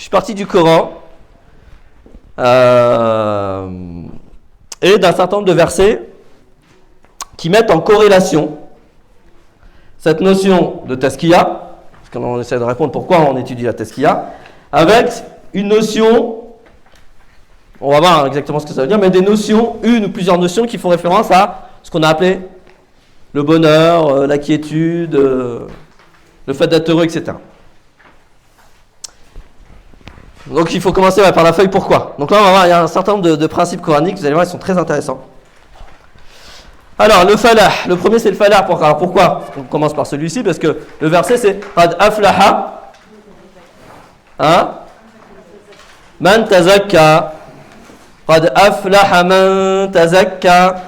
suis parti du Coran et d'un certain nombre de versets qui mettent en corrélation cette notion de tazkiya, parce qu'on essaie de répondre pourquoi on étudie la tazkiya, avec une notion, on va voir exactement ce que ça veut dire, mais des notions, une ou plusieurs notions qui font référence à ce qu'on a appelé le bonheur, la quiétude, le fait d'être heureux, etc. Donc il faut commencer par la feuille pourquoi. Donc là on va voir, il y a un certain nombre de principes coraniques, vous allez voir, ils sont très intéressants. Alors le falah, le premier c'est le falah. Alors pourquoi on commence par celui-ci? Parce que le verset c'est Qad aflaha man tazakka. Qad aflaha man tazakka.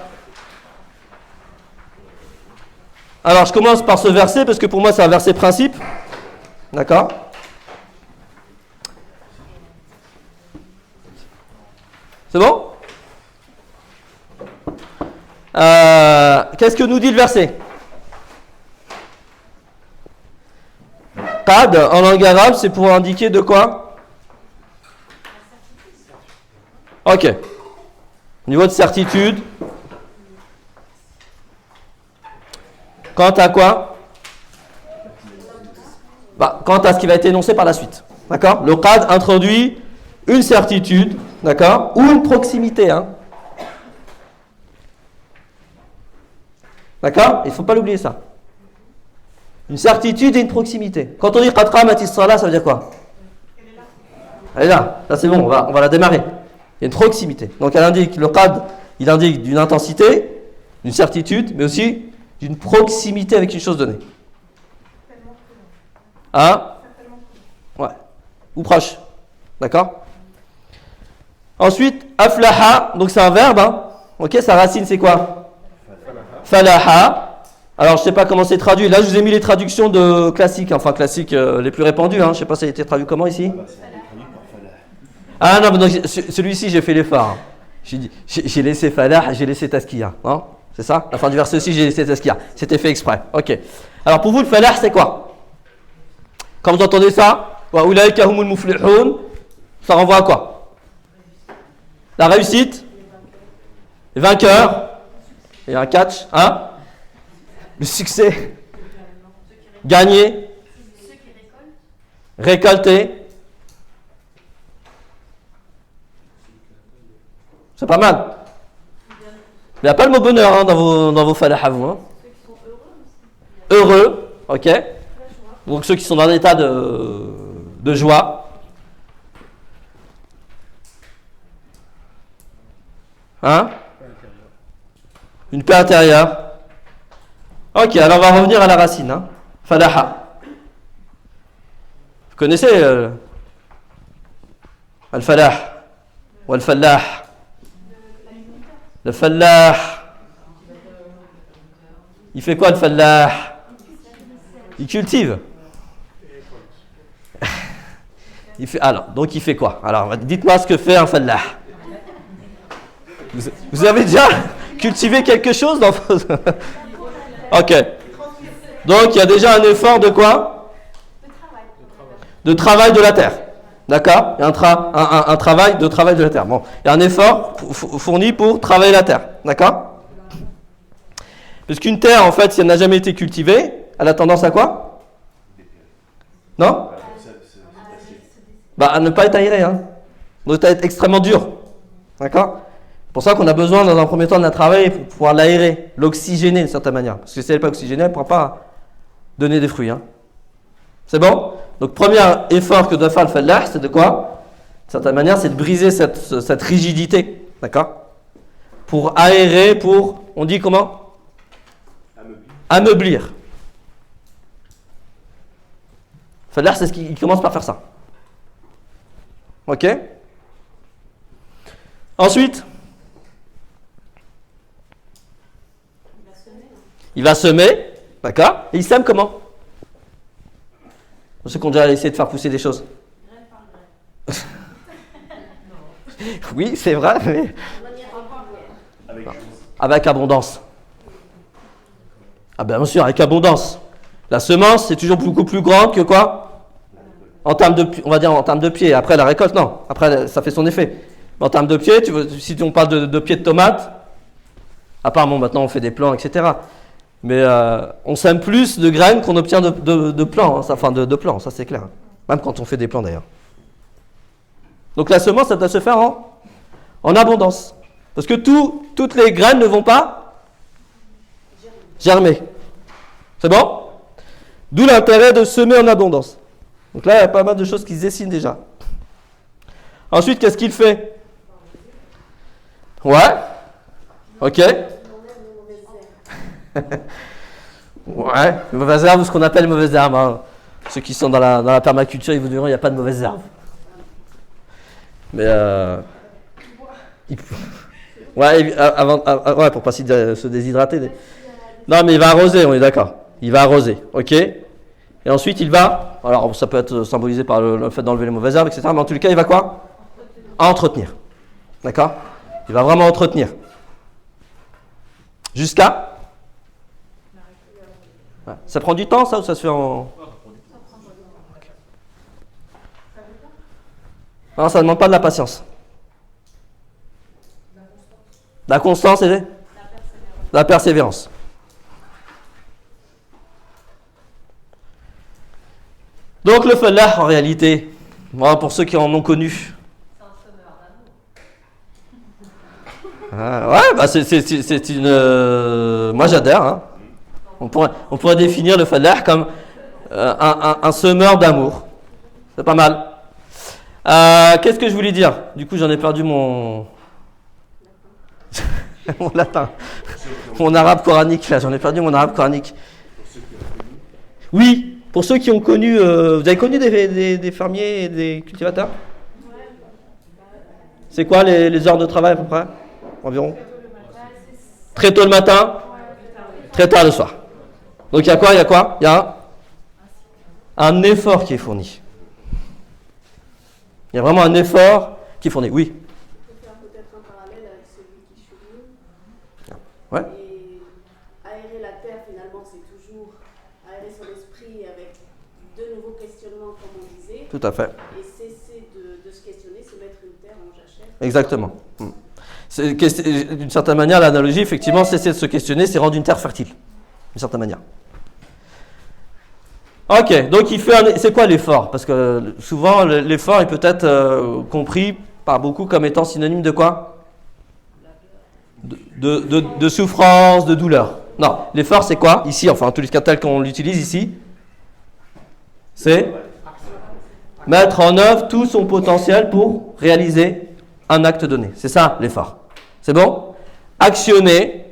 Alors je commence par ce verset parce que pour moi c'est un verset principe. D'accord? C'est bon? Qu'est-ce que nous dit le verset? Qad, en langue arabe, c'est pour indiquer de quoi? Ok. Niveau de certitude. Quant à quoi? Quant à ce qui va être énoncé par la suite. D'accord? Le qad introduit une certitude, d'accord? Ou une proximité, hein? D'accord? Il ne faut pas l'oublier ça. Une certitude et une proximité. Quand on dit qad qamatis salah, ça veut dire quoi? Elle est là. Là c'est bon, on va la démarrer. Il y a une proximité. Donc elle indique, le qad, il indique d'une intensité, d'une certitude, mais aussi d'une proximité avec une chose donnée. Hein? Ouais. Ou proche. D'accord? Ensuite, aflaha, donc c'est un verbe, hein? Ok, sa racine c'est quoi? Falaha. Alors je sais pas comment c'est traduit. Là je vous ai mis les traductions de classiques, enfin classiques les plus répandues. Hein. Je sais pas si ça a été traduit comment ici. Ah non, mais donc, celui-ci j'ai fait l'effort. J'ai laissé falah, j'ai laissé tazkiya. Non? C'est ça? La fin du verset aussi j'ai laissé tazkiya. C'était fait exprès. Ok. Alors pour vous le falah c'est quoi? Quand vous entendez ça, wa ulaika humul muflihun, ça renvoie à quoi? La réussite, les vainqueurs. Et un catch, hein? Le succès, gagner, récolter. C'est pas mal. Il n'y a pas le mot bonheur hein, dans vos falah à vous. Hein? Heureux, ok. Donc ceux qui sont dans un état de joie. Hein? Une paix intérieure. Ok, alors on va revenir à la racine. Hein. Falaha. Vous connaissez al-falah ou al-fallah? Le fallah. Il fait quoi le fallah? Il cultive. Il fait, alors, donc il fait quoi? Alors, dites-moi ce que fait un fallah. Vous avez déjà cultivé quelque chose dans vos... Ok. Donc, il y a déjà un effort de quoi? De travail de la terre. D'accord? Il y a un travail de la terre. Bon, il y a un effort fourni pour travailler la terre. D'accord? Parce qu'une terre, en fait, si elle n'a jamais été cultivée, elle a tendance à quoi? Non? À ne pas être aérée. Hein. Donc, à être extrêmement dur. D'accord? C'est pour ça qu'on a besoin, dans un premier temps, d'un travail pour pouvoir l'aérer, l'oxygéner d'une certaine manière. Parce que si elle n'est pas oxygénée, elle ne pourra pas donner des fruits. Hein. C'est bon? Donc, premier effort que doit faire le fallah, c'est de quoi? D'une certaine manière, c'est de briser cette rigidité. D'accord? Pour aérer, pour... On dit comment? Ameublir. Fallah, c'est ce qui commence par faire ça. Ok? Ensuite, il va semer, d'accord? Et il sème comment? Pour ceux qui ont déjà essayé de faire pousser des choses. Oui, c'est vrai, mais... Avec abondance. Ah bien sûr, avec abondance. La semence, c'est toujours beaucoup plus grande que quoi? En termes de, on va dire en termes de pieds. Après la récolte, non. Après, ça fait son effet. Mais en termes de pieds, si on parle de pieds de tomates, apparemment maintenant on fait des plants, etc. Mais on sème plus de graines qu'on obtient de plants. Hein, enfin, de plants, ça c'est clair. Même quand on fait des plants d'ailleurs. Donc la semence, ça doit se faire en abondance. Parce que toutes les graines ne vont pas germer. C'est bon? D'où l'intérêt de semer en abondance. Donc là, il y a pas mal de choses qui se dessinent déjà. Ensuite, qu'est-ce qu'il fait? Ouais. Ok. Ouais. Les mauvaises herbes, ce qu'on appelle les mauvaises herbes. Hein. Ceux qui sont dans la permaculture, ils vous diront qu'il n'y a pas de mauvaises herbes. Mais ouais, ouais, pour pas se déshydrater. Non, mais il va arroser, on est d'accord. Il va arroser, ok. Et ensuite, il va. Alors, ça peut être symbolisé par le fait d'enlever les mauvaises herbes, etc. Mais en tout cas, il va quoi? Entretenir. D'accord? Il va vraiment entretenir. Jusqu'à. Ouais. Ça prend du temps, ça, ou ça se fait en. Non, ça ne demande pas de la patience. La constance et la persévérance. Donc le fallah, en réalité, voilà, pour ceux qui en ont connu. Ouais, bah c'est une. Moi j'adhère. Hein. On pourrait définir le fallah comme un semeur d'amour. C'est pas mal. Qu'est-ce que je voulais dire? Du coup, j'en ai perdu mon latin, mon arabe coranique. Là, j'en ai perdu mon arabe coranique. Oui, pour ceux qui ont connu, vous avez connu des fermiers et des cultivateurs? C'est quoi les heures de travail à peu près? Environ? Très tôt le matin, très tard le soir. Donc il y a quoi? Il y a un effort qui est fourni. Il y a vraiment un effort qui est fourni. Oui. On peut faire peut-être un parallèle avec celui qui chemine. Ouais. Et aérer la terre, finalement, c'est toujours aérer son esprit avec de nouveaux questionnements, comme on disait. Tout à fait. Et cesser de se questionner, se mettre une terre en jachère. Exactement. D'une certaine manière, l'analogie, effectivement, cesser de se questionner, c'est rendre une terre fertile. D'une certaine manière. Ok, donc c'est quoi l'effort? Parce que souvent, l'effort est peut-être compris par beaucoup comme étant synonyme de quoi? De souffrance, de douleur. Non, l'effort c'est quoi? Ici, enfin en tous les cas tel qu'on l'utilise ici, c'est mettre en œuvre tout son potentiel pour réaliser un acte donné. C'est ça l'effort. C'est bon? Actionner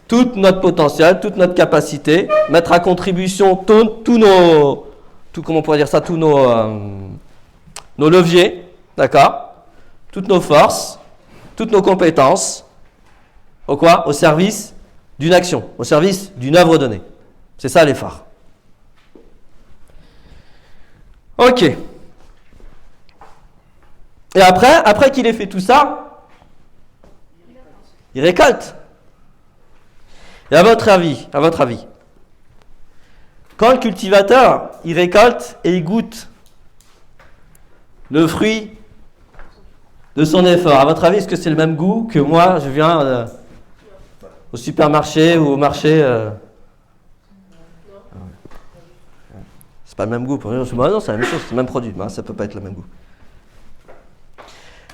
tout notre potentiel, toute notre capacité, mettre à contribution tous nos leviers, d'accord? Toutes nos forces, toutes nos compétences, au service d'une action, au service d'une œuvre donnée. C'est ça l'effort. Ok. Et après qu'il ait fait tout ça, il récolte. Et à votre avis, quand le cultivateur, il récolte et il goûte le fruit de son effort, à votre avis, est-ce que c'est le même goût que moi, je viens au supermarché ou au marché C'est pas le même goût. Pour non, c'est la même chose, c'est le même produit. Mais ça peut pas être le même goût.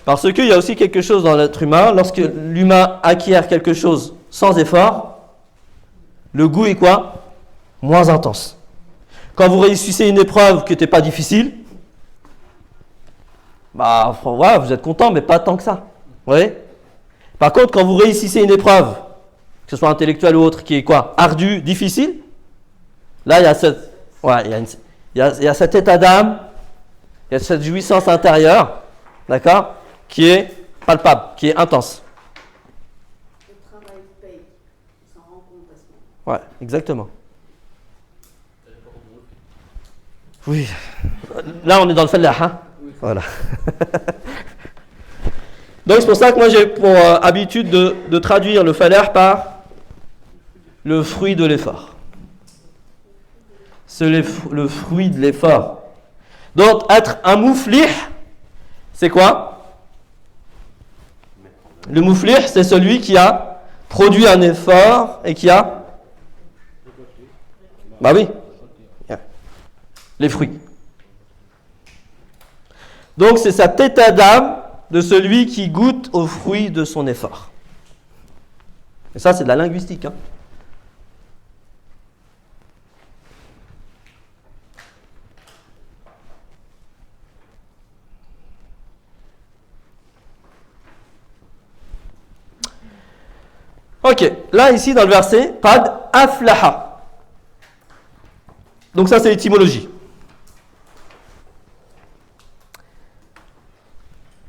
Parce qu'il y a aussi quelque chose dans l'être humain, lorsque l'humain acquiert quelque chose sans effort, le goût est quoi? Moins intense. Quand vous réussissez une épreuve qui n'était pas difficile, bah, ouais, vous êtes content, mais pas tant que ça. Vous voyez? Par contre, quand vous réussissez une épreuve, que ce soit intellectuelle ou autre, qui est quoi? Ardue, difficile, là, il y a cet état d'âme, il y a cette jouissance intérieure, d'accord, qui est palpable, qui est intense. Le travail paye. On s'en rend compte à ce moment. Ouais, exactement. Oui. Là, on est dans le fallah, hein? Voilà. Donc, c'est pour ça que moi, j'ai pour habitude de traduire le fallah par le fruit de l'effort. C'est le fruit de l'effort. Donc, être un mouflih, c'est quoi? Le mouflih, c'est celui qui a produit un effort et qui a... Bah oui. Les fruits. Donc, c'est cet état d'âme de celui qui goûte aux fruits de son effort. Et ça, c'est de la linguistique. Hein. Ok, là, ici, dans le verset, Qad aflaha. Donc ça, c'est l'étymologie.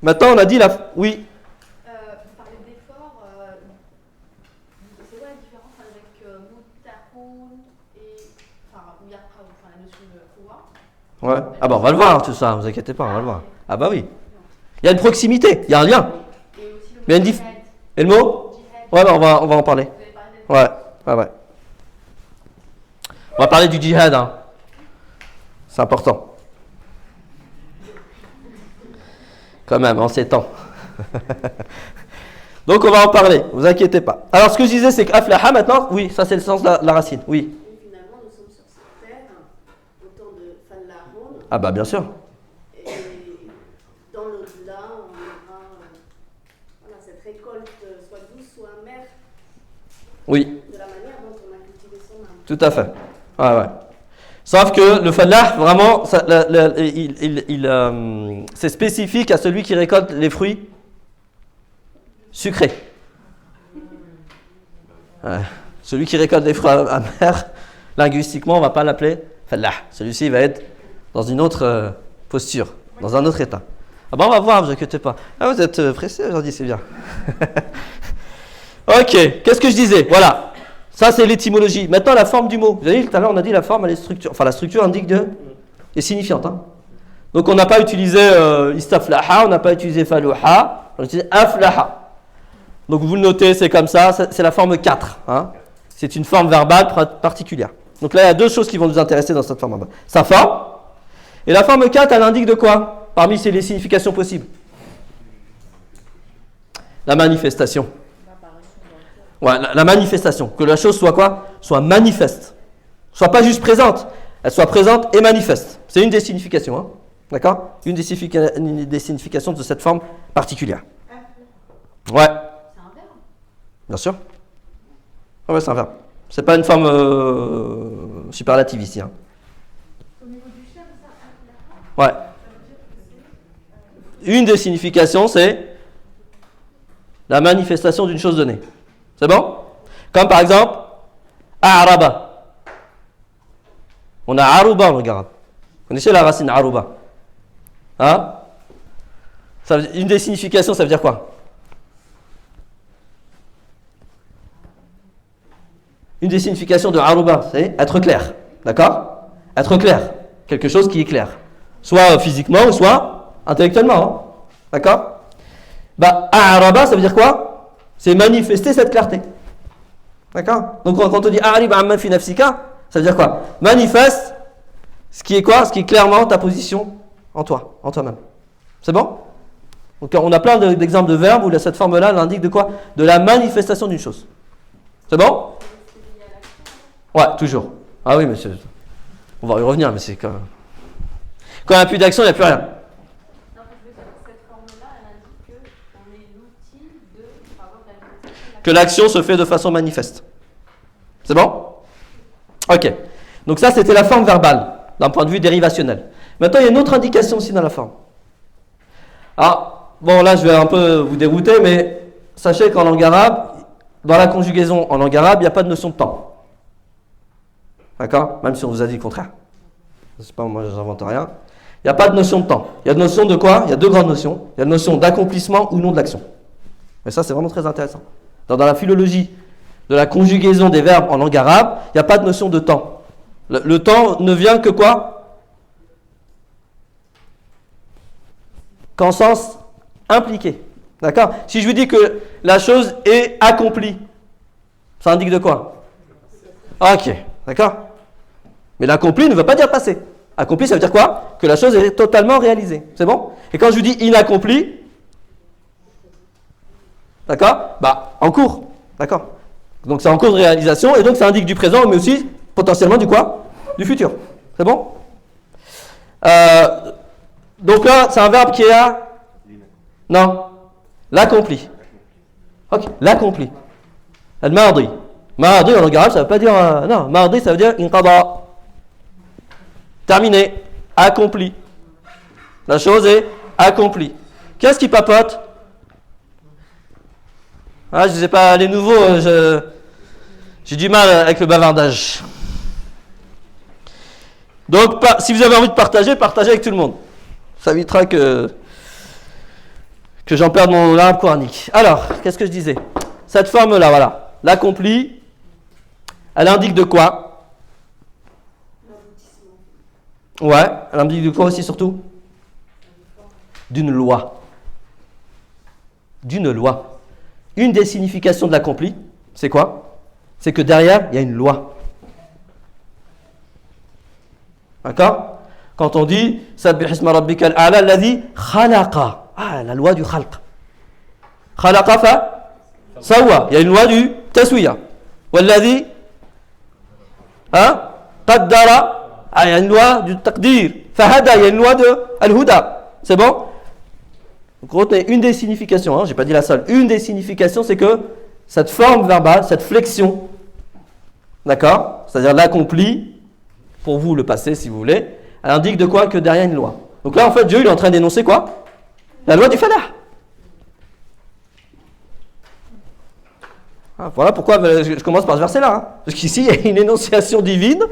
Maintenant, on a dit la... Oui. Vous parlez d'effort. C'est quoi la différence avec mutahoun et... Enfin, où il y a la notion de pouvoir. Ouais. Ah bah on va le voir tout ça, ne vous inquiétez pas, on va le voir. Ah bah oui. Il y a une proximité, il y a un lien. Et aussi Il y a une Et le mot? Ouais, bah on va en parler. Ouais. On va parler du djihad. Hein. C'est important. Quand même, en ces temps. Donc on va en parler, vous inquiétez pas. Alors ce que je disais, c'est qu'aflaha maintenant, oui, ça c'est le sens de la racine, oui. Et finalement, nous sommes sur cette terre au temps de Fallahoun. Ah bah bien sûr. Et dans l'au-delà, on aura cette récolte, soit douce, soit amère, Oui, de la manière dont on a cultivé son âme. tout à fait. Ouais. Sauf que le fallah, vraiment, ça, c'est spécifique à celui qui récolte les fruits sucrés. Ouais. Celui qui récolte les fruits amers, linguistiquement, on ne va pas l'appeler fallah. Celui-ci va être dans une autre posture, dans un autre état. Ah ben on va voir, ne vous inquiétez pas. Ah, vous êtes pressés aujourd'hui, c'est bien. Ok, qu'est-ce que je disais? Voilà. Ça, c'est l'étymologie. Maintenant, la forme du mot. Vous avez vu, tout à l'heure, on a dit la forme, elle est structure. Enfin, la structure indique est signifiante. Hein. Donc, on n'a pas utilisé istaflaha, on n'a pas utilisé faluha, on a utilisé aflaha. Donc, vous le notez, c'est comme ça, c'est la forme 4. Hein. C'est une forme verbale particulière. Donc là, il y a deux choses qui vont nous intéresser dans cette forme verbale. Sa forme, et la forme 4, elle indique de quoi? Parmi les significations possibles. La manifestation. Ouais, la manifestation, que la chose soit quoi? Soit manifeste. Soit pas juste présente, elle soit présente et manifeste. C'est une des significations, hein? D'accord? Une des significations de cette forme particulière. Ouais. C'est un verbe. Bien sûr. Ouais, c'est un verbe. C'est pas une forme superlative ici. Hein. Au niveau du chien, ça, Ouais. Une des significations, c'est la manifestation d'une chose donnée. C'est bon? Comme par exemple, a'raba. On a aruba en arabe. Vous connaissez la racine aruba? Hein? Une des significations, ça veut dire quoi? Une des significations de aruba, c'est être clair. D'accord? Être clair. Quelque chose qui est clair. Soit physiquement ou soit intellectuellement. Hein? D'accord? Bah, a'raba, ça veut dire quoi? C'est manifester cette clarté. D'accord? Donc quand on dit a'rib amman fi nafsika, ça veut dire quoi? Manifeste ce qui est quoi? Ce qui est clairement ta position en toi, en toi-même. C'est bon? Donc on a plein d'exemples de verbes où cette forme-là elle indique de quoi? De la manifestation d'une chose. C'est bon? Ouais, toujours. Ah oui, monsieur. On va y revenir, mais c'est quand même... Quand il n'y a plus d'action, il n'y a plus rien. Que l'action se fait de façon manifeste. C'est bon? Ok. Donc ça, c'était la forme verbale, d'un point de vue dérivationnel. Maintenant, il y a une autre indication aussi dans la forme. Ah, bon, là, je vais un peu vous dérouter, mais sachez qu'en langue arabe, dans la conjugaison en langue arabe, il n'y a pas de notion de temps. D'accord? Même si on vous a dit le contraire. Je sais pas, moi, je n'invente rien. Il n'y a pas de notion de temps. Il y a de notion de quoi? Il y a deux grandes notions. Il y a la notion d'accomplissement ou non de l'action. Mais ça, c'est vraiment très intéressant. Dans la philologie de la conjugaison des verbes en langue arabe, il n'y a pas de notion de temps. Le temps ne vient que quoi? Qu'en sens impliqué. D'accord? Si je vous dis que la chose est accomplie, ça indique de quoi? Ok, d'accord? Mais l'accompli ne veut pas dire passé. Accompli, ça veut dire quoi? Que la chose est totalement réalisée. C'est bon? Et quand je vous dis inaccompli, d'accord? Bah, en cours. D'accord? Donc c'est en cours de réalisation et donc ça indique du présent, mais aussi potentiellement du quoi? Du futur. C'est bon? Donc là, c'est un verbe qui est à... Non. L'accompli. Ok, l'accompli. Al-mardi. Mardi en arabe, ça ne veut pas dire... non, mardi, ça veut dire inqada. Terminé. Accompli. La chose est accomplie. Qu'est-ce qui papote? Ah, je ne sais pas, les nouveaux, j'ai du mal avec le bavardage. Donc, si vous avez envie de partager, partagez avec tout le monde. Ça évitera que j'en perde mon arabe coranique. Alors, qu'est-ce que je disais? Cette forme-là, voilà, l'accompli, elle indique de quoi? Ouais, elle indique de quoi aussi surtout? D'une loi. D'une loi. Une des significations de l'accompli, c'est quoi? C'est que derrière, il y a une loi. D'accord? Quand on dit Sabbih isma rabbikal a'la alladhi khalaqa. Ah, la loi du khalq. Khalaqa fa sawwa. Il y a une loi du taswiya. Walladhi qaddara. Ah, il y a une loi du taqdir. Fahada, il y a une loi de al-huda. C'est bon? Donc, retenez une des significations, je n'ai pas dit la seule, une des significations, c'est que cette forme verbale, cette flexion, d'accord, c'est-à-dire l'accompli, pour vous le passé si vous voulez, elle indique de quoi? Que derrière une loi. Donc là, en fait, Dieu il est en train d'énoncer quoi? La loi du falah. Ah, voilà pourquoi je commence par ce verset-là. Hein. Parce qu'ici, il y a une énonciation divine.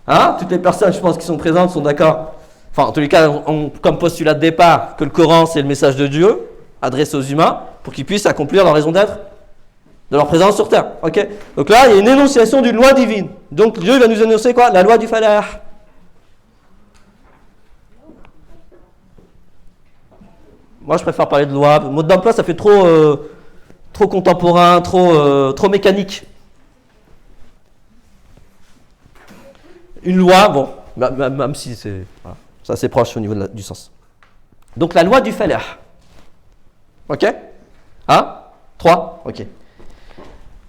Hein, toutes les personnes, je pense, qui sont présentes sont d'accord. Enfin, en tous les cas, comme postulat de départ, que le Coran, c'est le message de Dieu, adressé aux humains, pour qu'ils puissent accomplir leur raison d'être, de leur présence sur terre. Ok? Donc là, il y a une énonciation d'une loi divine. Donc Dieu va nous énoncer quoi? La loi du falah. Moi, je préfère parler de loi. Le mode d'emploi, ça fait trop contemporain, trop mécanique. Une loi, bon, même si c'est... Voilà. C'est assez proche au niveau du sens. Donc la loi du falah. Ok? 1, 3, ok.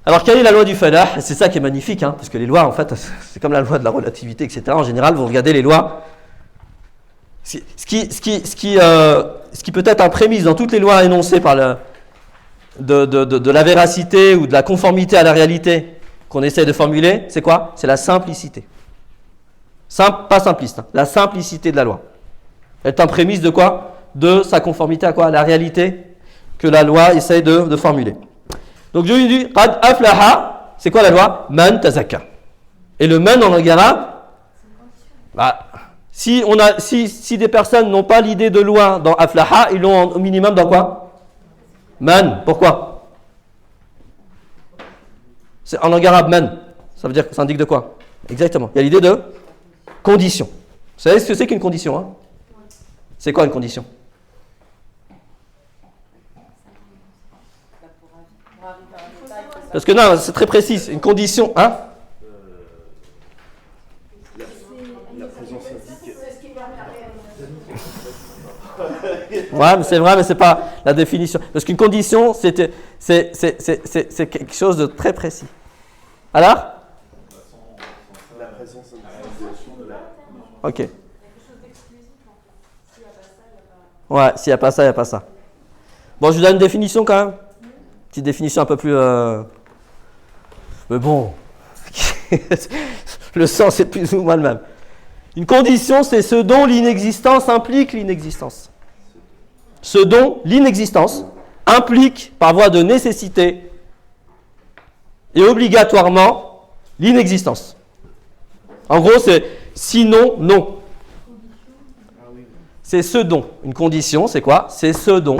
Alors quelle est la loi du falah? C'est ça qui est magnifique, hein, parce que les lois, en fait, c'est comme la loi de la relativité, etc. En général, vous regardez les lois. Ce qui peut être un prémisse dans toutes les lois énoncées par de la véracité ou de la conformité à la réalité qu'on essaie de formuler, c'est quoi? C'est la simplicité. Pas simpliste, hein. La simplicité de la loi. Elle est un prémisse de quoi? De sa conformité à quoi? À la réalité que la loi essaye de formuler. Donc Dieu dit Qad aflaha, c'est quoi la loi? Man tazakka. Et le man en langue arabe, bah, si des personnes n'ont pas l'idée de loi dans aflaha, ils l'ont au minimum dans quoi? Man. Pourquoi? C'est en langue arabe man. Ça veut dire ça indique de quoi? Exactement. Il y a l'idée de condition. Vous savez ce que c'est qu'une condition, hein? C'est quoi une condition? Parce que non, c'est très précis. Une condition, hein? La présence indique. Ouais, mais c'est vrai, mais c'est pas la définition. Parce qu'une condition, c'est quelque chose de très précis. Alors? La présence indique de la... Ok. Ouais, s'il n'y a pas ça, il n'y a pas ça. Bon, je vous donne une définition quand même. Petite définition un peu plus... Mais bon, le sens est plus ou moins le même. Une condition, c'est ce dont l'inexistence implique l'inexistence. Ce dont l'inexistence implique, par voie de nécessité, et obligatoirement, l'inexistence. En gros, c'est sinon, non. C'est ce dont. Une condition, c'est quoi? C'est ce dont.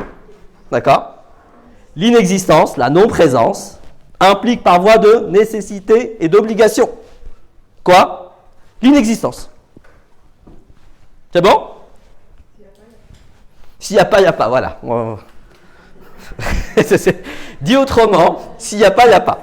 D'accord? L'inexistence, la non-présence, implique par voie de nécessité et d'obligation. Quoi? L'inexistence. C'est bon? S'il n'y a pas, il n'y a pas. Voilà. Dit autrement, s'il n'y a pas, il n'y a pas.